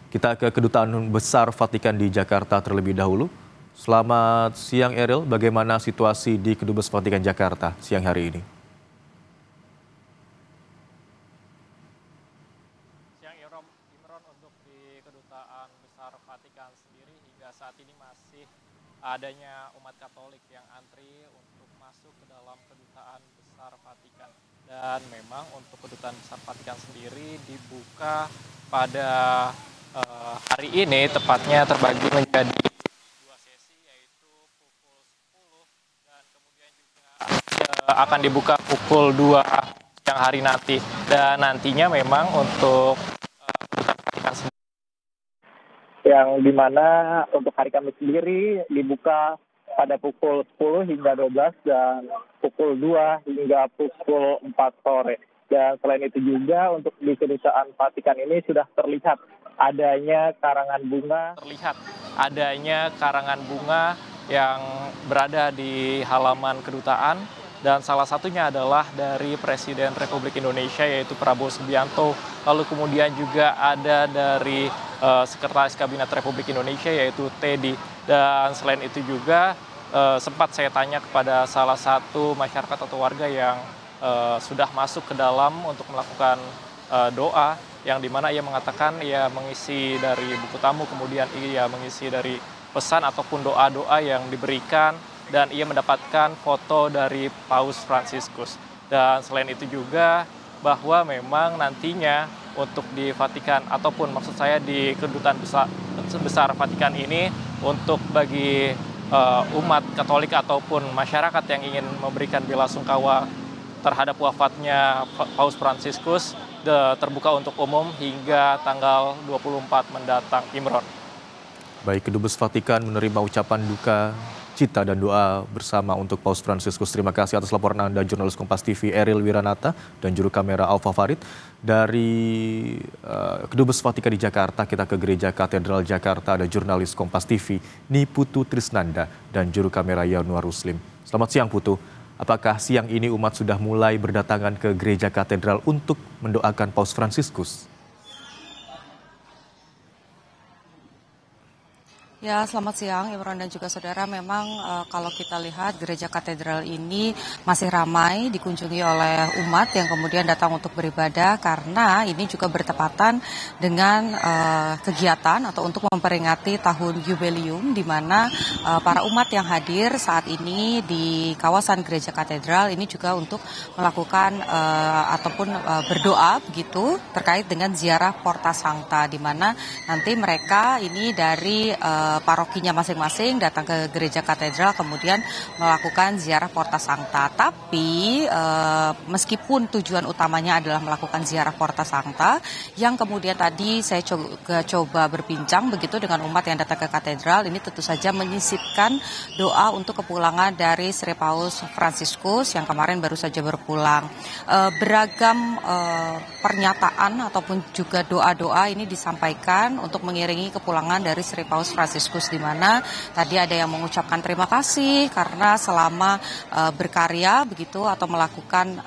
Kita ke Kedutaan Besar Vatikan di Jakarta terlebih dahulu. Selamat siang Eril, bagaimana situasi di Kedubes Vatikan Jakarta siang hari ini? Siang Imron, untuk di Kedutaan Besar Vatikan sendiri hingga saat ini masih adanya umat Katolik yang antri untuk masuk ke dalam Kedutaan Besar Vatikan. Dan memang untuk Kedutaan Besar Vatikan sendiri dibuka pada hari ini, tepatnya terbagi menjadi dua sesi, yaitu pukul 10 dan kemudian juga akan dibuka pukul 2 siang hari nanti. Dan nantinya memang untuk Vatikan sendiri, yang dimana untuk hari Kamis sendiri dibuka pada pukul 10 hingga 12 dan pukul 2 hingga pukul 4 sore. Dan selain itu juga untuk di Kedutaan Vatikan ini sudah terlihat adanya karangan bunga yang berada di halaman kedutaan, dan salah satunya adalah dari Presiden Republik Indonesia yaitu Prabowo Subianto. Lalu kemudian juga ada dari Sekretaris Kabinet Republik Indonesia yaitu Teddy. Dan selain itu juga sempat saya tanya kepada salah satu masyarakat atau warga yang sudah masuk ke dalam untuk melakukan doa, yang dimana ia mengatakan ia mengisi dari buku tamu, kemudian ia mengisi dari pesan ataupun doa-doa yang diberikan, dan ia mendapatkan foto dari Paus Fransiskus. Dan selain itu juga bahwa memang nantinya untuk di Vatikan, ataupun maksud saya di Kedutaan Besar Vatikan ini, untuk bagi umat Katolik ataupun masyarakat yang ingin memberikan belasungkawa terhadap wafatnya Paus Fransiskus terbuka untuk umum hingga tanggal 24 mendatang, Imron. Baik, Kedubes Vatikan menerima ucapan duka cita dan doa bersama untuk Paus Fransiskus. Terima kasih atas laporan Anda, jurnalis Kompas TV Eril Wiranata dan juru kamera Alfa Farid. Dari Kedubes Vatikan di Jakarta, kita ke Gereja Katedral Jakarta, ada jurnalis Kompas TV Niputu Trisnanda dan juru kamera Yanuar Ruslim. Selamat siang Putu. Apakah siang ini umat sudah mulai berdatangan ke Gereja Katedral untuk mendoakan Paus Fransiskus? Ya, selamat siang Imron dan juga saudara. Memang kalau kita lihat Gereja Katedral ini masih ramai dikunjungi oleh umat yang kemudian datang untuk beribadah, karena ini juga bertepatan dengan kegiatan atau untuk memperingati tahun jubileum, di mana para umat yang hadir saat ini di kawasan Gereja Katedral ini juga untuk melakukan ataupun berdoa begitu terkait dengan ziarah Porta Sancta, di mana nanti mereka ini dari parokinya masing-masing datang ke Gereja Katedral kemudian melakukan ziarah Porta Sancta. Tapi meskipun tujuan utamanya adalah melakukan ziarah Porta Sancta, yang kemudian tadi saya coba berbincang begitu dengan umat yang datang ke katedral, ini tentu saja menyisipkan doa untuk kepulangan dari Sri Paus Fransiskus yang kemarin baru saja berpulang. Beragam pernyataan ataupun juga doa-doa ini disampaikan untuk mengiringi kepulangan dari Sri Paus Fransiskus, di mana tadi ada yang mengucapkan terima kasih karena selama berkarya begitu atau melakukan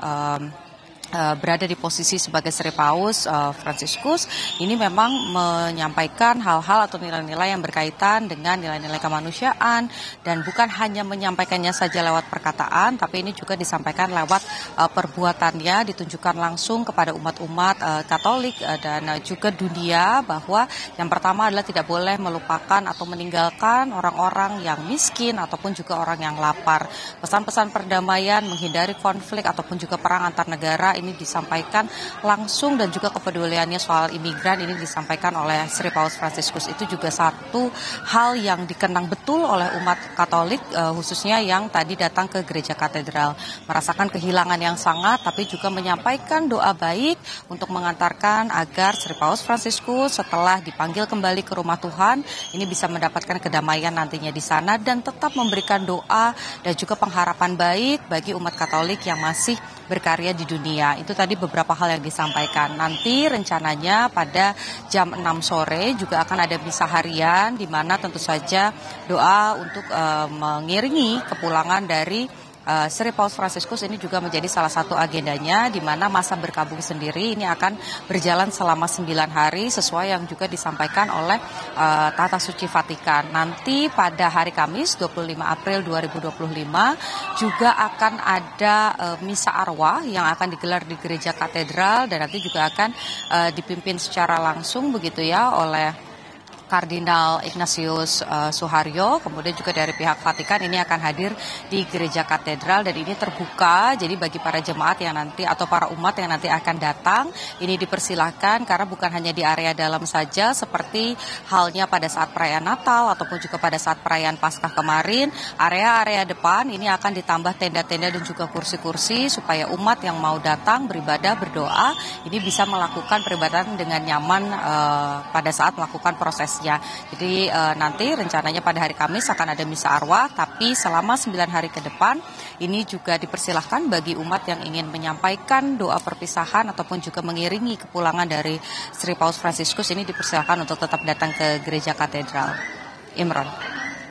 berada di posisi sebagai Sri Paus Fransiskus, ini memang menyampaikan hal-hal atau nilai-nilai yang berkaitan dengan nilai-nilai kemanusiaan, dan bukan hanya menyampaikannya saja lewat perkataan, tapi ini juga disampaikan lewat perbuatannya, ditunjukkan langsung kepada umat-umat Katolik dan juga dunia, bahwa yang pertama adalah tidak boleh melupakan atau meninggalkan orang-orang yang miskin ataupun juga orang yang lapar. Pesan-pesan perdamaian, menghindari konflik ataupun juga perang antar negara ini disampaikan langsung, dan juga kepeduliannya soal imigran ini disampaikan oleh Sri Paus Fransiskus. Itu juga satu hal yang dikenang betul oleh umat Katolik, khususnya yang tadi datang ke Gereja Katedral, merasakan kehilangan yang sangat, tapi juga menyampaikan doa baik untuk mengantarkan agar Sri Paus Fransiskus setelah dipanggil kembali ke rumah Tuhan ini bisa mendapatkan kedamaian nantinya di sana, dan tetap memberikan doa dan juga pengharapan baik bagi umat Katolik yang masih berkarya di dunia. Itu tadi beberapa hal yang disampaikan. Nanti rencananya pada jam 6 sore juga akan ada misa harian, di mana tentu saja doa untuk mengiringi kepulangan dari Sri Paus Fransiskus ini juga menjadi salah satu agendanya, di mana masa berkabung sendiri ini akan berjalan selama 9 hari sesuai yang juga disampaikan oleh Tata Suci Vatikan. Nanti pada hari Kamis 25 April 2025 juga akan ada misa arwah yang akan digelar di Gereja Katedral dan nanti juga akan dipimpin secara langsung begitu ya oleh Kardinal Ignatius Suharyo, kemudian juga dari pihak Vatikan ini akan hadir di Gereja Katedral dan ini terbuka, jadi bagi para jemaat yang nanti atau para umat yang nanti akan datang, ini dipersilahkan karena bukan hanya di area dalam saja seperti halnya pada saat perayaan Natal ataupun juga pada saat perayaan Paskah kemarin, area-area depan ini akan ditambah tenda-tenda dan juga kursi-kursi supaya umat yang mau datang beribadah, berdoa, ini bisa melakukan peribadatan dengan nyaman pada saat melakukan proses. Jadi nanti rencananya pada hari Kamis akan ada misa arwah, tapi selama 9 hari ke depan ini juga dipersilahkan bagi umat yang ingin menyampaikan doa perpisahan ataupun juga mengiringi kepulangan dari Sri Paus Fransiskus ini dipersilahkan untuk tetap datang ke Gereja Katedral. Imron.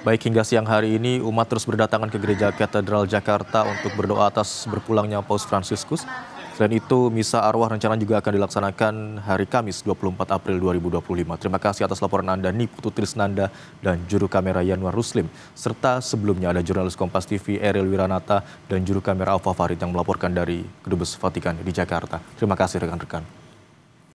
Baik, hingga siang hari ini umat terus berdatangan ke Gereja Katedral Jakarta untuk berdoa atas berpulangnya Paus Fransiskus. Selain itu, misa arwah rencana juga akan dilaksanakan hari Kamis 24 April 2025. Terima kasih atas laporan Anda, Niputu Trisnanda dan juru kamera Yanwar Ruslim. Serta sebelumnya ada jurnalis Kompas TV Eril Wiranata dan juru kamera Alfa Farid yang melaporkan dari Kedubes Vatikan di Jakarta. Terima kasih rekan-rekan.